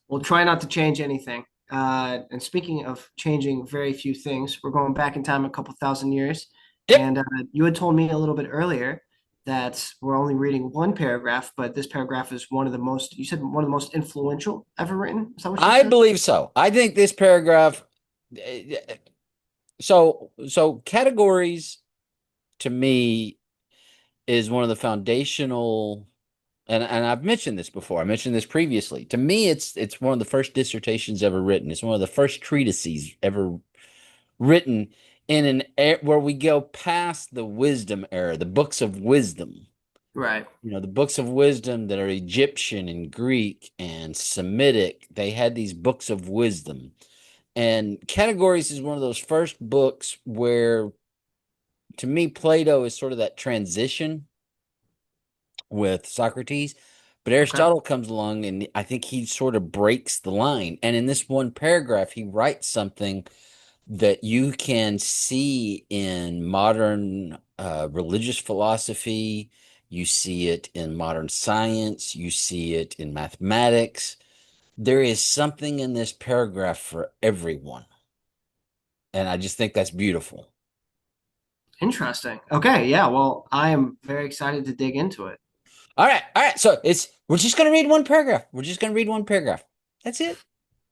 We'll try not to change anything. And speaking of changing very few things, we're going back in time a couple thousand years. Yep. And you had told me a little bit earlier that we're only reading one paragraph, but this paragraph is one of the most, you said one of the most influential ever written. Is that what you I said? believe so. I think this paragraph, eh, so categories to me is one of the foundational, and I've mentioned this before. I mentioned this previously. To me, it's one of the first dissertations ever written. It's one of the first treatises ever written in where we go past the wisdom era, the books of wisdom. Right. The books of wisdom that are Egyptian and Greek and Semitic, they had these books of wisdom. And Categories is one of those first books where, to me, Plato is sort of that transition with Socrates. But Okay. Aristotle comes along and I think he sort of breaks the line. And in this one paragraph, he writes something that you can see in modern religious philosophy. You see it in modern science. You see it in mathematics. There is something in this paragraph for everyone. And I just think that's beautiful. Interesting. Okay. Yeah. Well, I am very excited to dig into it. All right. All right. So we're just going to read one paragraph. We're just going to read one paragraph. That's it.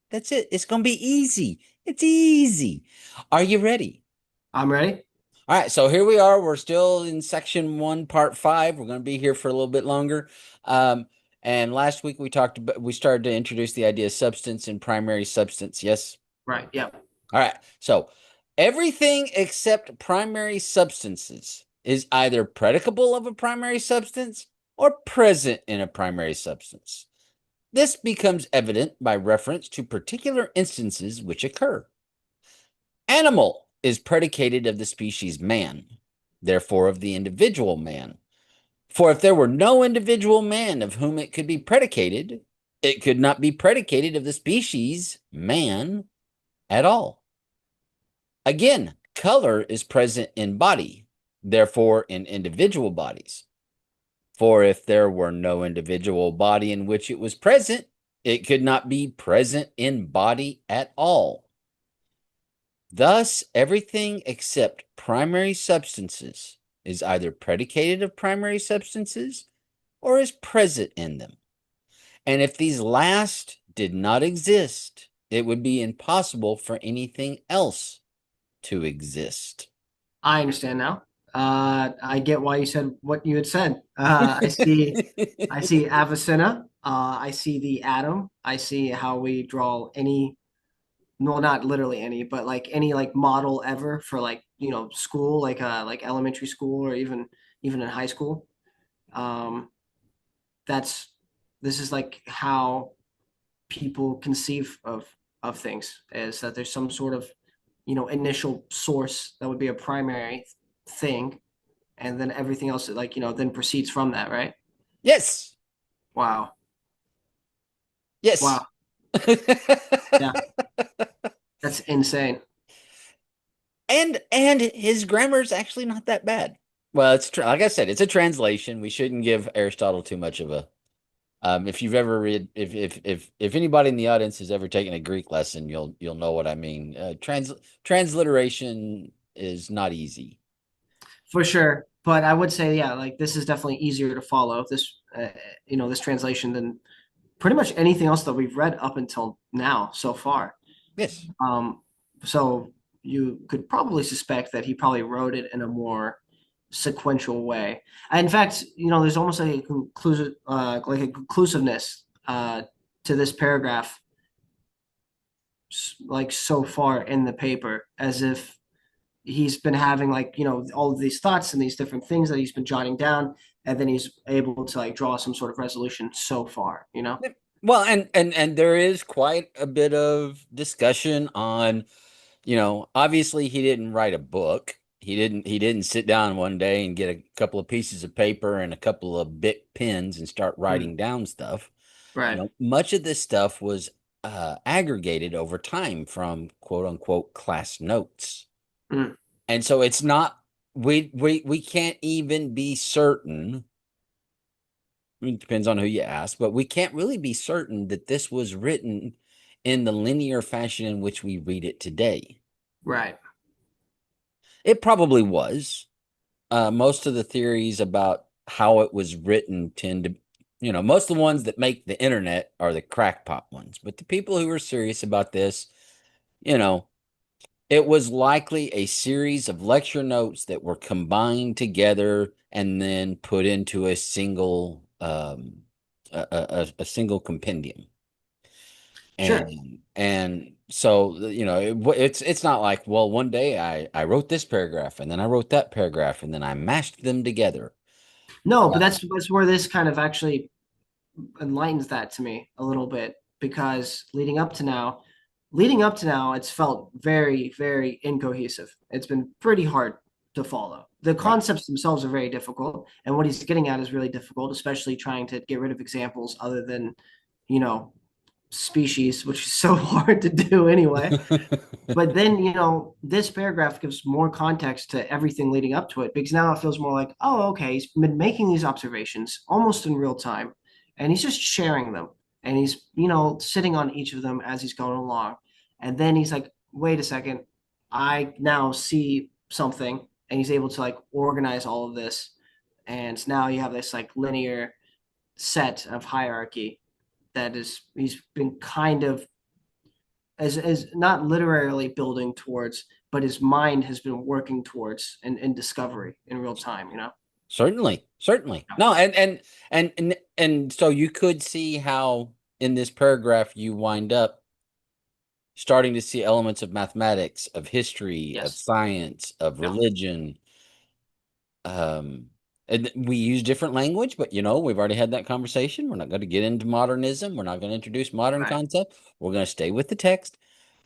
That's it. It's going to be easy. It's easy. Are you ready? I'm ready. All right, so here we are. We're still in section one, part five. We're going to be here for a little bit longer. Um, and last week we started to introduce the idea of substance and primary substance. Yes. Right. Yeah. All right. So everything except primary substances is either predicable of a primary substance or present in a primary substance. This becomes evident by reference to particular instances which occur. Animal is predicated of the species man, therefore of the individual man. For if there were no individual man of whom it could be predicated, it could not be predicated of the species man at all. Again, color is present in body, therefore in individual bodies. For if there were no individual body in which it was present, it could not be present in body at all. Thus, everything except primary substances is either predicated of primary substances or is present in them. And if these last did not exist, it would be impossible for anything else to exist. I understand now. I get why you said what you had said. I see Avicenna. I see the atom. I see how we draw any, no, not literally any, but like any like model ever for like school, like elementary school or even in high school. Um, that's this is like how people conceive of things is that there's some sort of initial source that would be a primary thing, and then everything else like then proceeds from that, right? Yes. Wow. Yes. Wow. Yeah, that's insane. And his grammar is actually not that bad. Well, like I said, it's a translation. We shouldn't give Aristotle too much of a. If you've ever read, if anybody in the audience has ever taken a Greek lesson, you'll know what I mean. Transliteration is not easy. For sure, but I would say yeah, like this is definitely easier to follow this this translation than pretty much anything else that we've read up until now so far. Yes. um so you could probably suspect that he probably wrote it in a more sequential way. In fact, there's almost like a conclusiveness to this paragraph, like so far in the paper, as if he's been having like all of these thoughts and these different things that he's been jotting down, and then he's able to like draw some sort of resolution so far. Well, and there is quite a bit of discussion on, obviously he didn't write a book. He didn't sit down one day and get a couple of pieces of paper and a couple of big pens and start Mm, writing down stuff. right. Much of this stuff was aggregated over time from quote unquote class notes. Mm, And so it's not we can't even be certain It depends on who you ask, but we can't really be certain that this was written in the linear fashion in which we read it today. Right. It probably was. Most of the theories about how it was written tend to, most of the ones that make the internet are the crackpot ones. But the people who are serious about this, you know, it was likely a series of lecture notes that were combined together and then put into a single compendium. Sure. And so it's not like, well, one day I wrote this paragraph and then I wrote that paragraph and then I mashed them together. No, but Uh, that's where this kind of actually enlightens that to me a little bit because leading up to now, it's felt very, very incohesive. It's been pretty hard to follow. The right. concepts themselves are very difficult, and what he's getting at is really difficult, especially trying to get rid of examples other than, you know, species, which is so hard to do anyway. But then, this paragraph gives more context to everything leading up to it because now it feels more like, oh, okay, he's been making these observations almost in real time and he's just sharing them. And he's, sitting on each of them as he's going along. And then he's like, wait a second, I now see something. And he's able to like organize all of this. And now you have this like linear set of hierarchy that is, he's been kind of as not literally building towards, but his mind has been working towards in discovery in real time. Certainly, certainly. No, and so you could see how in this paragraph you wind up starting to see elements of mathematics, of history, of Yes. science, of Yeah. religion. Um, and we use different language, but we've already had that conversation. We're not going to get into modernism. We're not going to introduce modern Right. concept. We're going to stay with the text,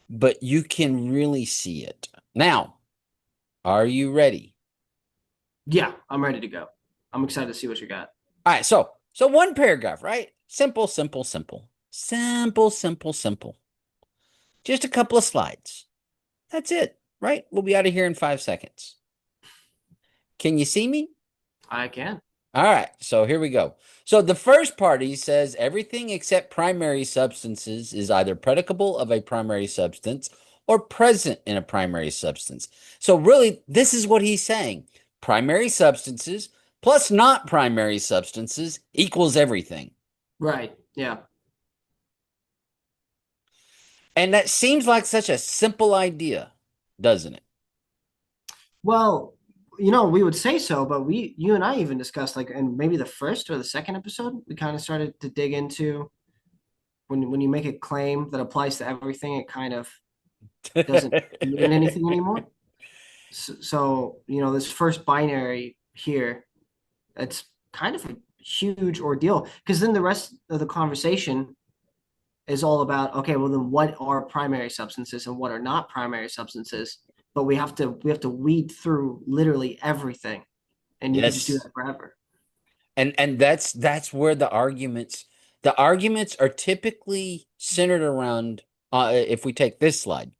but you can really see it. Now, are you ready? Yeah, I'm ready to go. I'm excited to see what you got. All right, so one paragraph, right? Simple, simple, simple. Simple, simple, simple. Just a couple of slides. That's it, right? We'll be out of here in 5 seconds. Can you see me? I can. All right, so here we go. So the first part, he says everything except primary substances is either predicable of a primary substance or present in a primary substance. So really, this is what he's saying. Primary substances plus not primary substances equals everything. Right. Yeah. And that seems like such a simple idea, doesn't it? Well, we would say so, but you and I even discussed like in maybe the first or the second episode, we kind of started to dig into when you make a claim that applies to everything, it kind of doesn't mean anything anymore. So, this first binary here, it's kind of a huge ordeal because then the rest of the conversation is all about, okay, well then what are primary substances and what are not primary substances? But we have to weed through literally everything, and you could just do Yes. that forever. And that's where the arguments are typically centered around if we take this slide.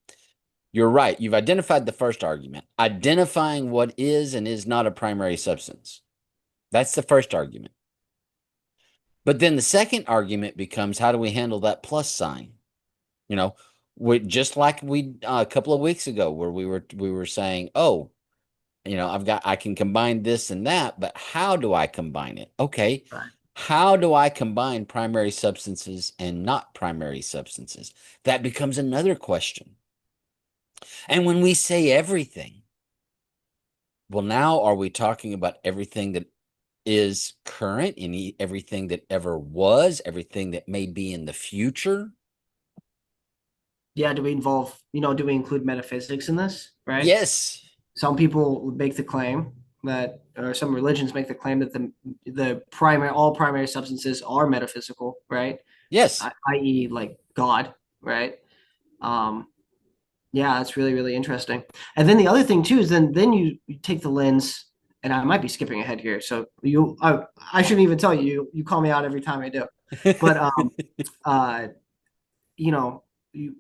You're right. You've identified the first argument, identifying what is and is not a primary substance. That's the first argument. But then the second argument becomes how do we handle that plus sign? You know, just like we a couple of weeks ago where we were saying, "Oh, I can combine this and that, but how do I combine it?" Okay. Right. How do I combine primary substances and not primary substances? That becomes another question. And when we say everything, well, now are we talking about everything that is current and everything that ever was, everything that may be in the future? Yeah, do we include metaphysics in this, right? Yes. Some people make the claim that, or some religions make the claim that the primary all primary substances are metaphysical, right? Yes. I.e., like God, right? Um, yeah, that's really, really interesting. And then the other thing too is then you take the lens, and I might be skipping ahead here, so I shouldn't even tell you. You call me out every time I do, but uh, you know,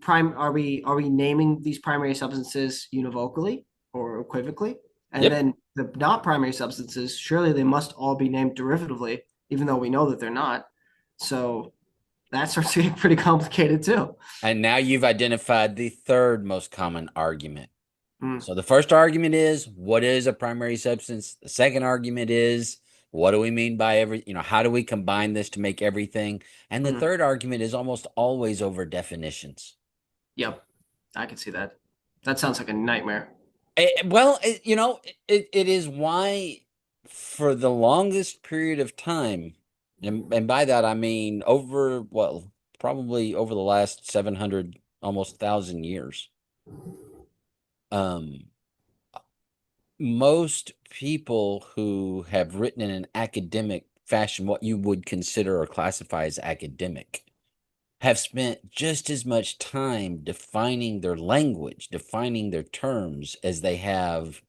are we naming these primary substances univocally or equivocally? And Yep. then the not primary substances, surely they must all be named derivatively even though we know that they're not. So that starts to get pretty complicated too. And now you've identified the third most common argument. Mm, So the first argument is, what is a primary substance? The second argument is, what do we mean by how do we combine this to make everything? And the mm. third argument is almost always over definitions. Yep, I can see that. That sounds like a nightmare. It is why for the longest period of time, and by that I mean probably over the last 700, almost 1,000 years, um, most people who have written in an academic fashion, what you would consider or classify as academic, have spent just as much time defining their language, defining their terms, as they have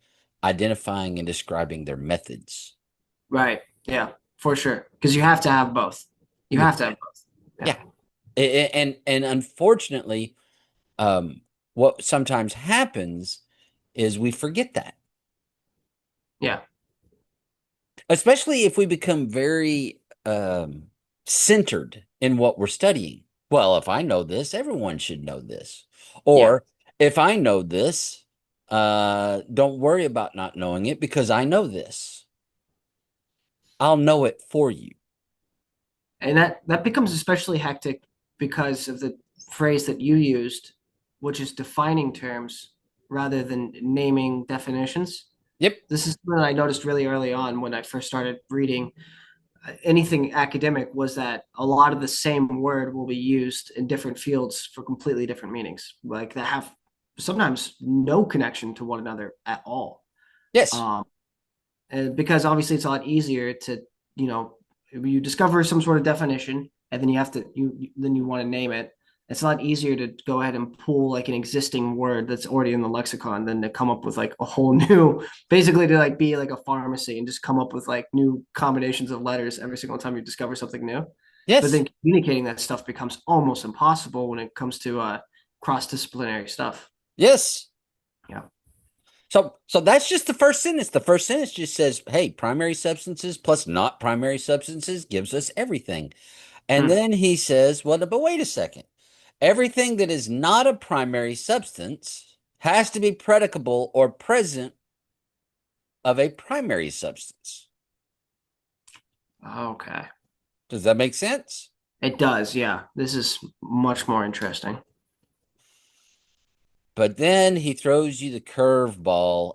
identifying and describing their methods. Right. Yeah, for sure. Because you have to have both. You You have to have both. Yeah. Yeah. And unfortunately, what sometimes happens is we forget that, Yeah. especially if we become very centered in what we're studying. Well, if I know this, everyone should know this. Yeah. Or if I know this, don't worry about not knowing it because I know this. I'll know it for you. And that becomes especially hectic because of the phrase that you used, which is defining terms rather than naming definitions. Yep. This is what I noticed really early on when I first started reading anything academic was that a lot of the same word will be used in different fields for completely different meanings, like that have sometimes no connection to one another at all. Yes. Um, and because obviously it's a lot easier to, you know, you discover some sort of definition and then you have to then you want to name it. It's a lot easier to go ahead and pull like an existing word that's already in the lexicon than to come up with like a whole new, basically to like be like a pharmacy and just come up with like new combinations of letters every single time you discover something new. But Yes. then communicating that stuff becomes almost impossible when it comes to cross-disciplinary stuff. Yes. Yeah. So that's just the first sentence. The first sentence just says, "Hey, primary substances plus not primary substances gives us everything." And Hmm. then he says, "Well, but wait a second. Everything that is not a primary substance has to be predicable or present of a primary substance." Okay. Does that make sense? It does, yeah. This is much more interesting. But then he throws you the curveball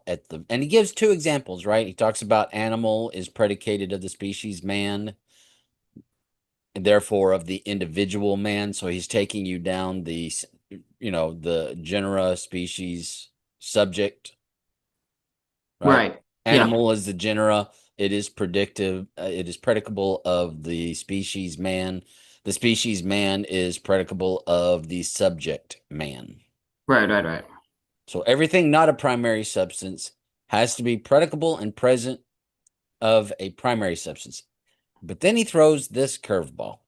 and he gives two examples, right? He talks about animal is predicated of the species man, and therefore of the individual man. So he's taking you down the genera, species, subject, right? Right. Yeah. Animal is the genera. It is predictive. It is predicable of the species man. The species man is predicable of the subject man. Right, right, right. So everything not a primary substance has to be predicable and present of a primary substance. But then he throws this curveball.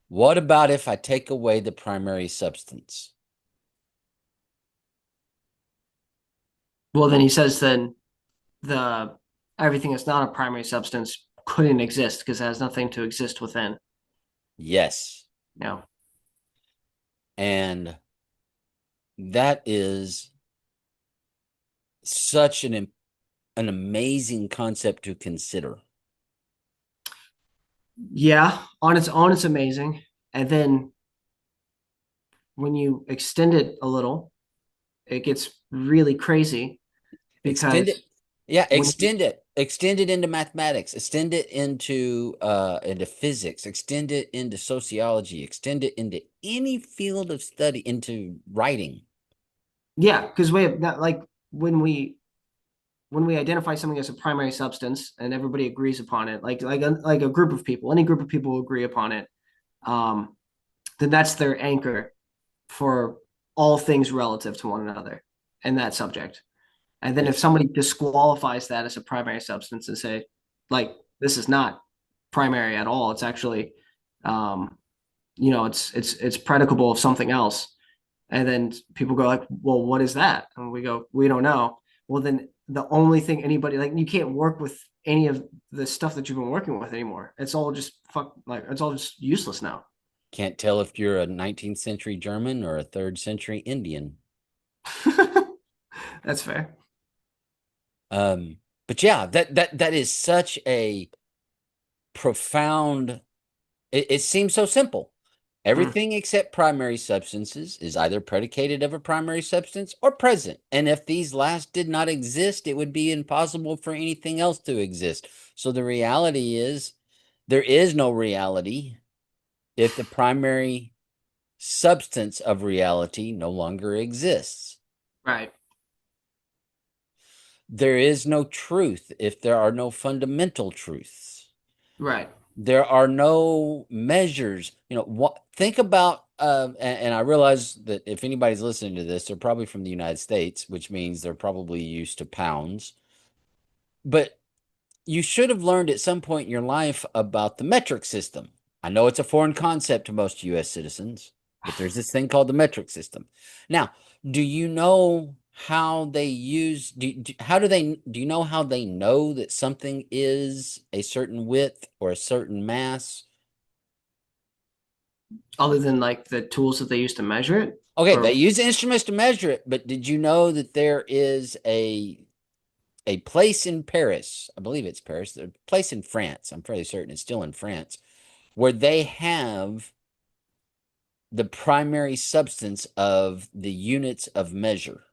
What about if I take away the primary substance? Well, then he says then the everything that's not a primary substance couldn't exist because it has nothing to exist within. Yes. Yeah. And that is such an amazing concept to consider. Yeah, on its own, it's amazing. And then when you extend it a little, it gets really crazy Extend because it. Yeah, when you, extend it. Extend it into mathematics. Extend it into physics. Extend it into sociology. Extend it into any field of study, into writing. yeah, because we have that like when we when we identify something as a primary substance and everybody agrees upon it, like a group of people, any group of people agree upon it, um, then that's their anchor for all things relative to one another in that subject. And then if Yes. somebody disqualifies that as a primary substance and say, like, this is not primary at all, it's actually, um, it's predicable of something else. And then people go like, well, what is that? And we go, we don't know. Well, then the only thing anybody like you can't work with any of the stuff that you've been working with anymore. It's all just it's all just useless now. Can't tell if you're a 19th century German or a third century Indian. That's fair. Um, but yeah, that is such a profound. It seems so simple. Mm, Everything except primary substances is either predicated of a primary substance or present. And if these last did not exist, it would be impossible for anything else to exist. So the reality is there is no reality if the primary substance of reality no longer exists. right, There is no truth if there are no fundamental truths. right. There are no measures. Think about, and I realize that if anybody's listening to this, they're probably from the United States, which means they're probably used to pounds. But you should have learned at some point in your life about the metric system. I know it's a foreign concept to most US citizens, but there's this thing called the metric system. Now, do you know how they use how do you know how they know that something is a certain width or a certain mass? Other than like the tools that they use to measure it, Okay, they or use instruments to measure it, but did you know that there is a place in Paris, I believe it's Paris, a place in France, I'm fairly certain it's still in France, where they have the primary substance of the units of measure.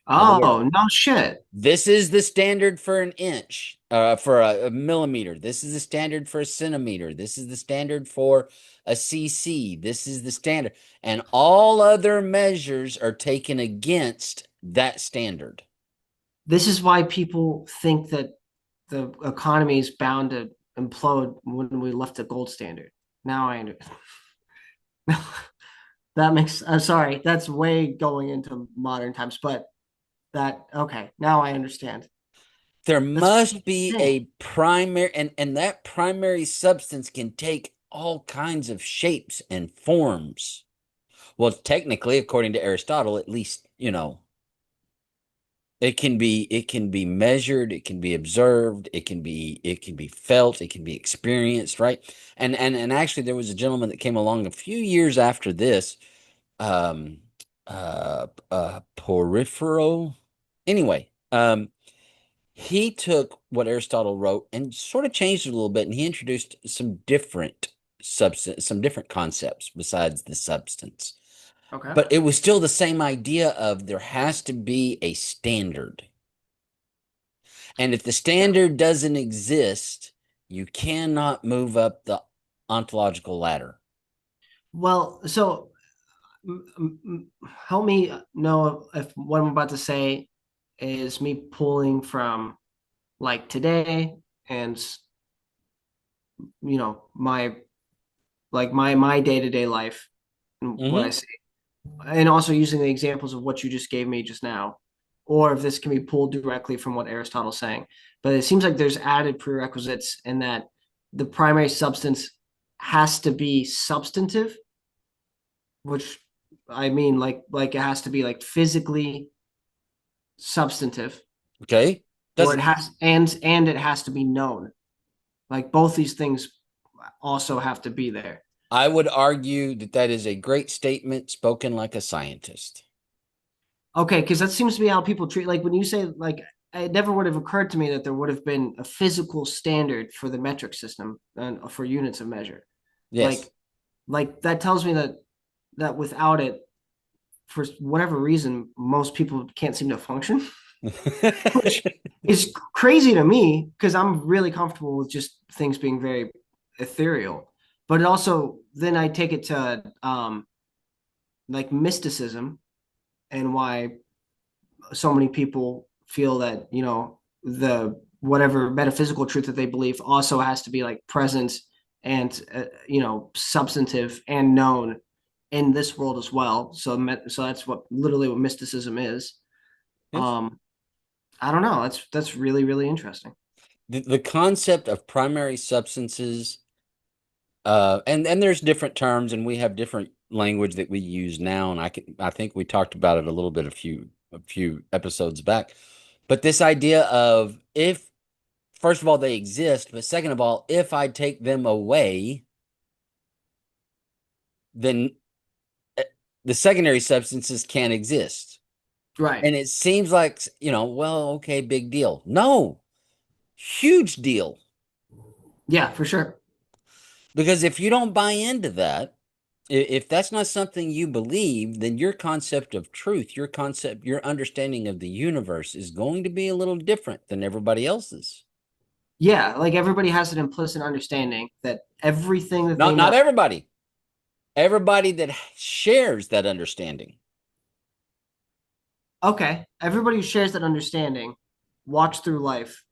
In other words, oh no shit. this is the standard for an inch, for a millimeter. This is the standard for a centimeter. This is the standard for a cc. This is the standard. And all other measures are taken against that standard. This is why people think that the economy is bound to implode when we left the gold standard. Now I understand. That makes. I'm sorry. That's way going into modern times, but that okay. Now I understand. There That's must be insane. a primary, and that primary substance can take all kinds of shapes and forms. Well, technically, according to Aristotle, at least, it can be measured, it can be observed, it can be felt, it can be experienced, right? And actually there was a gentleman that came along a few years after this, um Porphyro. Anyway, he took what Aristotle wrote and sort of changed it a little bit, and he introduced some different concepts besides the substance. Okay. But it was still the same idea of there has to be a standard. And if the standard doesn't exist, you cannot move up the ontological ladder. Well, so help me know if what I'm about to say is me pulling from like today and my my day-to-day life and what I Hmm. see, and also using the examples of what you just gave me just now, or if this can be pulled directly from what Aristotle's saying. But it seems like there's added prerequisites in that the primary substance has to be substantive, which I mean like it has to be like physically substantive, Okay. or it Doesn't has and it has to be known. Like both these things also have to be there. I would argue that that is a great statement spoken like a scientist. Okay, because that seems to be how people treat like when you say like it never would have occurred to me that there would have been a physical standard for the metric system and for units of measure. Like Yes. that tells me that without it, for whatever reason, most people can't seem to function, which is crazy to me because I'm really comfortable with just things being very ethereal. But it also then I take it to like mysticism and why so many people feel that the whatever metaphysical truth that they believe also has to be like present and substantive and known in this world as well. So that's what literally what mysticism is. Yes. um I don't know, that's really really interesting. The concept of primary substances, and there's different terms, and we have different language that we use now, and I think we talked about it a little bit a few episodes back. But this idea of if, first of all, they exist, but second of all, if I take them away, then eh, the secondary substances can't exist. Right. And it seems like, well, okay, big deal. No, huge deal. Yeah, for sure. Because if you don't buy into that, if that's not something you believe, then your concept of truth, your understanding of the universe is going to be a little different than everybody else's. Yeah, like everybody has an implicit understanding that everything that they Not know. not everybody. Everybody that shares that understanding. Okay, everybody who shares that understanding walks through life,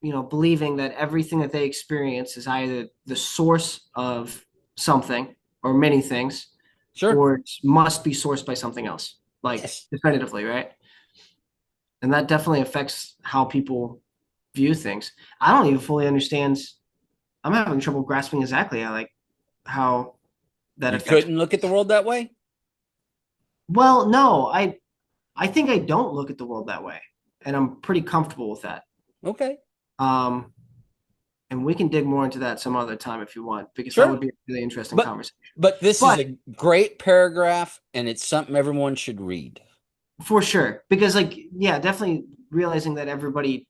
believing that everything that they experience is either the source of something or many things, Sure. or it must be sourced by something else, like Yes. definitively, right? And that definitely affects how people view things. I don't even fully understand. I'm having trouble grasping exactly how that You affects. couldn't look at the world that way? Well, no, I think I don't look at the world that way, and I'm pretty comfortable with that. Okay. Um, and we can dig more into that some other time if you want, because that Sure. would be a really interesting But conversation. but this is But a great paragraph and it's something everyone should read. for sure, because yeah, definitely realizing that everybody,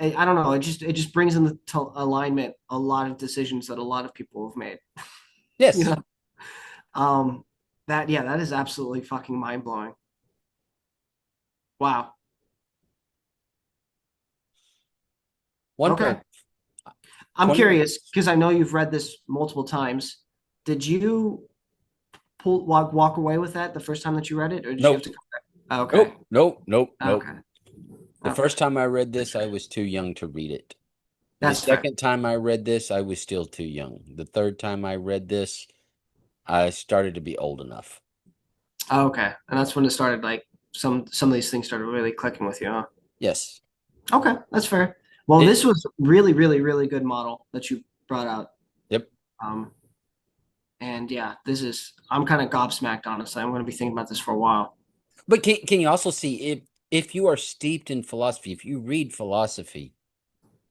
I don't know, it just brings into alignment a lot of decisions that a lot of people have made. You Yes. know, um, that yeah, that is absolutely fucking mind blowing. Wow. Okay. Wonderful. I'm 20 curious minutes. because I know you've read this multiple times. Did you walk away with that the first time that you read it, or did you have to Nope. come back? Okay. Nope. Nope. Nope. Nope. Okay. The Okay. first time I read this, I was too young to read it. The That's fair. second time I read this, I was still too young. The third time I read this, I started to be old enough. Okay. And that's when it started some of these things started really clicking with you, huh? Yes. Okay, that's fair. Well, It, this was really, really, really good model that you brought out. yep. Um, and yeah, I'm kind of gobsmacked, honestly. I'm going to be thinking about this for a while. But can you also see if you are steeped in philosophy, if you read philosophy,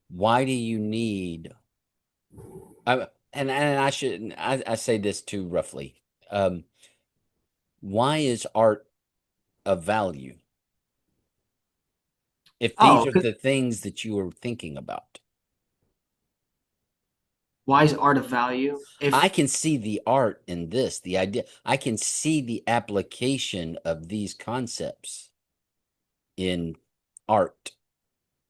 why do you need and I should I say this too roughly. Um, why is art of value if these Oh, are the things that you are thinking about? why is art of value? I If can see the art in this, the idea. I can see the application of these concepts in art,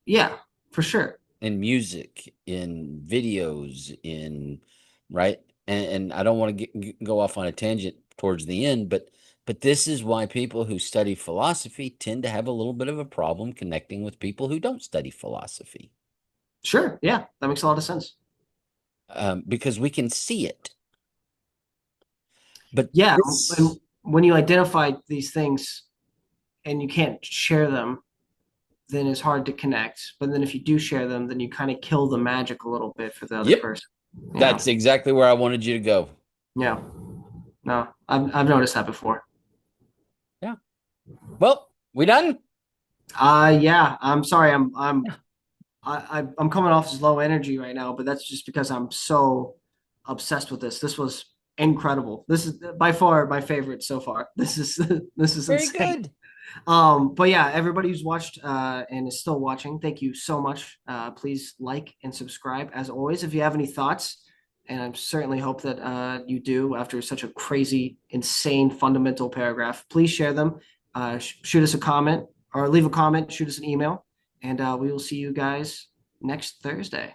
Yeah, for sure. in music, in videos, in right. And I don't want to go off on a tangent towards the end, but this is why people who study philosophy tend to have a little bit of a problem connecting with people who don't study philosophy, Sure. Yeah, that makes a lot of sense. because we can see it. But Yeah, and this, when you identify these things and you can't share them, then it's hard to connect. But then if you do share them, then you kind of kill the magic a little bit for the other yep, person. that's exactly where I wanted you to go. Yeah. No, I've noticed that before. Yeah. Well, we done? Yeah. I'm sorry. I'm coming off as low energy right now, but that's just because I'm so obsessed with this. This was incredible. This is by far my favorite so far. This is Very insane. good. But yeah, everybody who's watched and is still watching, thank you so much. Please like and subscribe as always if you have any thoughts. And I certainly hope that you do after such a crazy, insane, fundamental paragraph. Please share them. Shoot us a comment or leave a comment. Shoot us an email, and we will see you guys next Thursday.